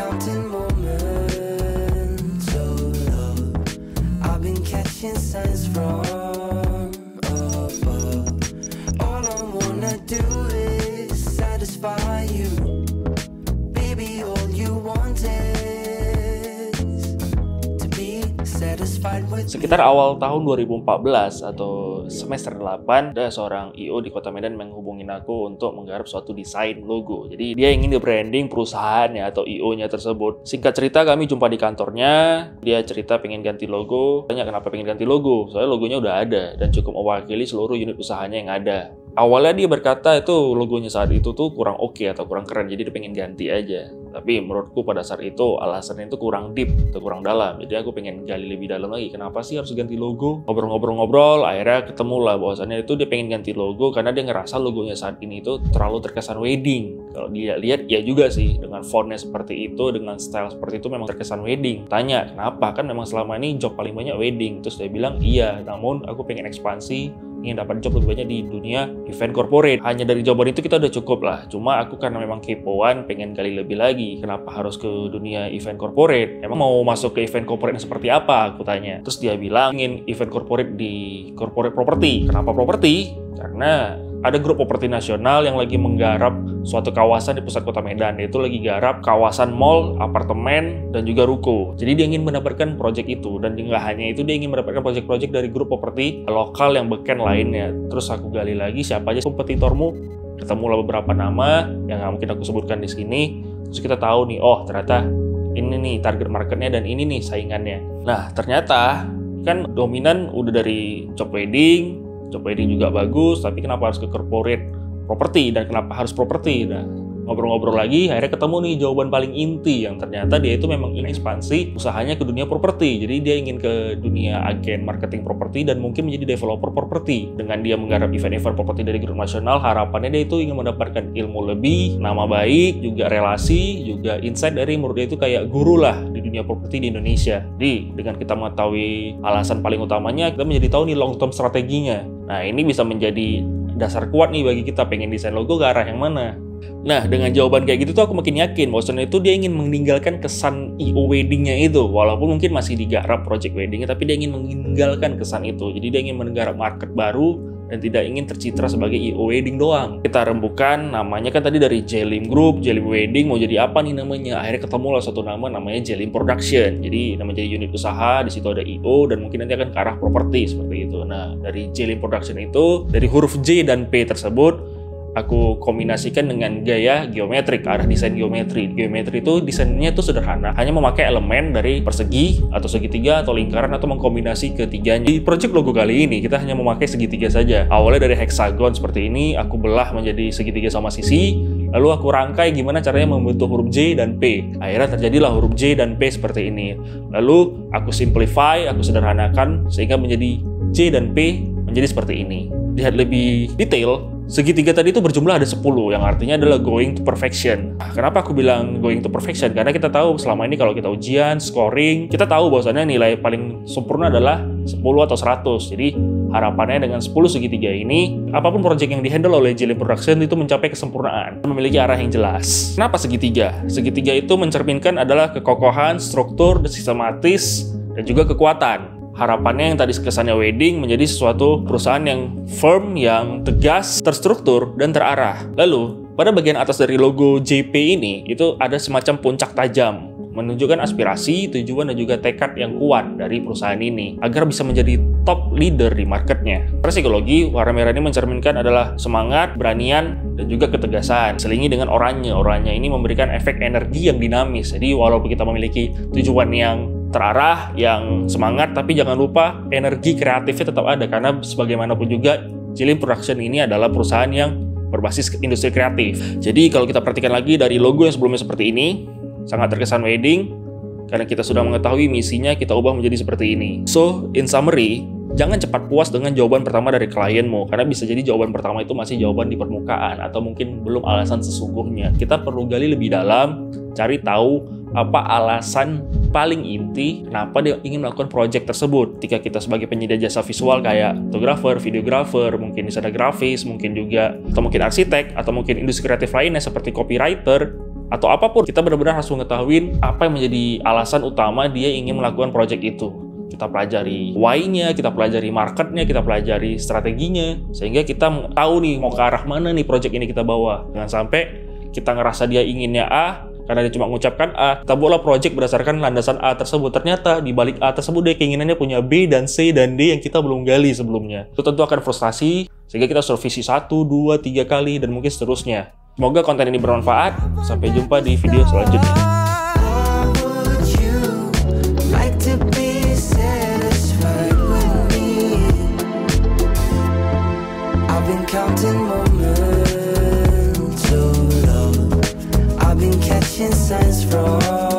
counting moments of love. I've been catching signs from above. All I wanna do is satisfy you. Baby, all you want is to be satisfied with me. Sekitar awal tahun 2014 atau semester 8, ada seorang IO di Kota Medan menghubungin aku untuk menggarap suatu desain logo. Jadi dia ingin di-branding perusahaannya atau IO-nya tersebut. Singkat cerita, kami jumpa di kantornya. Dia cerita pengen ganti logo. Tanya kenapa pengen ganti logo? Soalnya logonya udah ada dan cukup mewakili seluruh unit usahanya yang ada. Awalnya dia berkata itu logonya saat itu tuh kurang oke atau kurang keren, jadi dia pengen ganti aja. Tapi menurutku pada saat itu alasannya itu kurang deep atau kurang dalam. Jadi aku pengen gali lebih dalam lagi. Kenapa sih harus ganti logo? Ngobrol-ngobrol, akhirnya ketemu lah bahwasannya itu dia pengen ganti logo karena dia ngerasa logonya saat ini itu terlalu terkesan wedding. Kalau dia lihat, ya juga sih, dengan fontnya seperti itu, dengan style seperti itu memang terkesan wedding. Tanya, kenapa? Kan memang selama ini job paling banyak wedding. Terus dia bilang, iya, namun aku pengen ekspansi, ingin dapat job lebih banyak di dunia event corporate. Hanya dari jawaban itu kita udah cukup lah. Cuma aku karena memang kepoan, pengen gali lebih lagi. Kenapa harus ke dunia event corporate? Emang mau masuk ke event corporate seperti apa? Aku tanya. Terus dia bilang ingin event corporate di corporate property. Kenapa property? Karena ada grup properti nasional yang lagi menggarap suatu kawasan di pusat kota Medan. Dia itu lagi garap kawasan mall, apartemen, dan juga ruko. Jadi dia ingin mendapatkan proyek itu. Dan nggak hanya itu, dia ingin mendapatkan proyek-proyek dari grup properti lokal yang beken lainnya. Terus aku gali lagi siapa aja kompetitormu. Ketemulah beberapa nama yang nggak mungkin aku sebutkan di sini. Terus kita tahu nih, oh ternyata ini nih target marketnya dan ini nih saingannya. Nah ternyata kan dominan udah dari job wedding. Job wedding juga bagus, tapi kenapa harus ke corporate property dan kenapa harus properti? Nah, ngobrol-ngobrol lagi, akhirnya ketemu nih jawaban paling inti yang ternyata dia itu memang ingin ekspansi usahanya ke dunia properti. Jadi dia ingin ke dunia agen marketing properti dan mungkin menjadi developer properti. Dengan dia menggarap event-event properti dari grup nasional, harapannya dia itu ingin mendapatkan ilmu lebih, nama baik, juga relasi, juga insight dari menurut dia itu kayak guru lah di dunia properti di Indonesia. Jadi dengan kita mengetahui alasan paling utamanya, kita menjadi tahu nih long term strateginya. Nah ini bisa menjadi dasar kuat nih bagi kita pengen desain logo ke arah yang mana. Nah dengan jawaban kayak gitu tuh aku makin yakin bahwasannya itu dia ingin meninggalkan kesan IO weddingnya itu. Walaupun mungkin masih digarap project weddingnya, tapi dia ingin meninggalkan kesan itu. Jadi dia ingin menggarap market baru dan tidak ingin tercitra sebagai IO wedding doang. Kita rembukan namanya kan tadi dari Jelim Group, Jelim Wedding, mau jadi apa nih namanya? Akhirnya ketemu lah satu nama namanya Jelim Production. Jadi nama jadi unit usaha, di situ ada IO dan mungkin nanti akan ke arah properti seperti itu. Nah, dari Jelim Production itu, dari huruf J dan P tersebut aku kombinasikan dengan gaya geometrik, arah desain geometri. Geometri itu desainnya itu sederhana, hanya memakai elemen dari persegi atau segitiga atau lingkaran atau mengkombinasi ketiganya. Di project logo kali ini kita hanya memakai segitiga saja. Awalnya dari heksagon seperti ini, aku belah menjadi segitiga sama sisi, lalu aku rangkai gimana caranya membentuk huruf J dan P. Akhirnya terjadilah huruf J dan P seperti ini. Lalu aku simplify, aku sederhanakan sehingga menjadi J dan P menjadi seperti ini. Lihat lebih detail, segitiga tadi itu berjumlah ada 10, yang artinya adalah going to perfection. Nah, kenapa aku bilang going to perfection? Karena kita tahu selama ini kalau kita ujian, scoring, kita tahu bahwasannya nilai paling sempurna adalah 10 atau 100. Jadi harapannya dengan 10 segitiga ini, apapun proyek yang dihandle oleh Jelim Production itu mencapai kesempurnaan, memiliki arah yang jelas. Kenapa segitiga? Segitiga itu mencerminkan adalah kekokohan, struktur, sistematis, dan juga kekuatan. Harapannya yang tadi kesannya wedding menjadi sesuatu perusahaan yang firm, yang tegas, terstruktur, dan terarah. Lalu, pada bagian atas dari logo JP ini, itu ada semacam puncak tajam, menunjukkan aspirasi, tujuan, dan juga tekad yang kuat dari perusahaan ini, agar bisa menjadi top leader di marketnya. Secara psikologi, warna merah ini mencerminkan adalah semangat, beranian, dan juga ketegasan. Selingi dengan oranye. Oranye ini memberikan efek energi yang dinamis. Jadi, walaupun kita memiliki tujuan yang terarah, yang semangat, tapi jangan lupa energi kreatifnya tetap ada, karena sebagaimanapun juga Jelim Production ini adalah perusahaan yang berbasis industri kreatif. Jadi kalau kita perhatikan lagi dari logo yang sebelumnya seperti ini, sangat terkesan wedding, karena kita sudah mengetahui misinya, kita ubah menjadi seperti ini. So, in summary, jangan cepat puas dengan jawaban pertama dari klienmu, karena bisa jadi jawaban pertama itu masih jawaban di permukaan, atau mungkin belum alasan sesungguhnya. Kita perlu gali lebih dalam, cari tahu apa alasan paling inti kenapa dia ingin melakukan project tersebut. Ketika kita sebagai penyedia jasa visual kayak fotografer, videografer, mungkin desainer grafis, mungkin juga, atau mungkin arsitek, atau mungkin industri kreatif lainnya seperti copywriter, atau apapun, kita benar-benar harus mengetahui apa yang menjadi alasan utama dia ingin melakukan project itu. Kita pelajari why-nya, kita pelajari market-nya, kita pelajari strateginya, sehingga kita tahu nih mau ke arah mana nih project ini kita bawa. Jangan sampai kita ngerasa dia inginnya A, karena dia cuma mengucapkan A, kita buatlah project berdasarkan landasan A tersebut. Ternyata di balik A tersebut dia keinginannya punya B dan C dan D yang kita belum gali sebelumnya. Itu tentu akan frustasi, sehingga kita supervisi 1, 2, 3 kali, dan mungkin seterusnya. Semoga konten ini bermanfaat. Sampai jumpa di video selanjutnya. Would you like to be satisfied with me? I've been counting moments of love. I've been catching signs from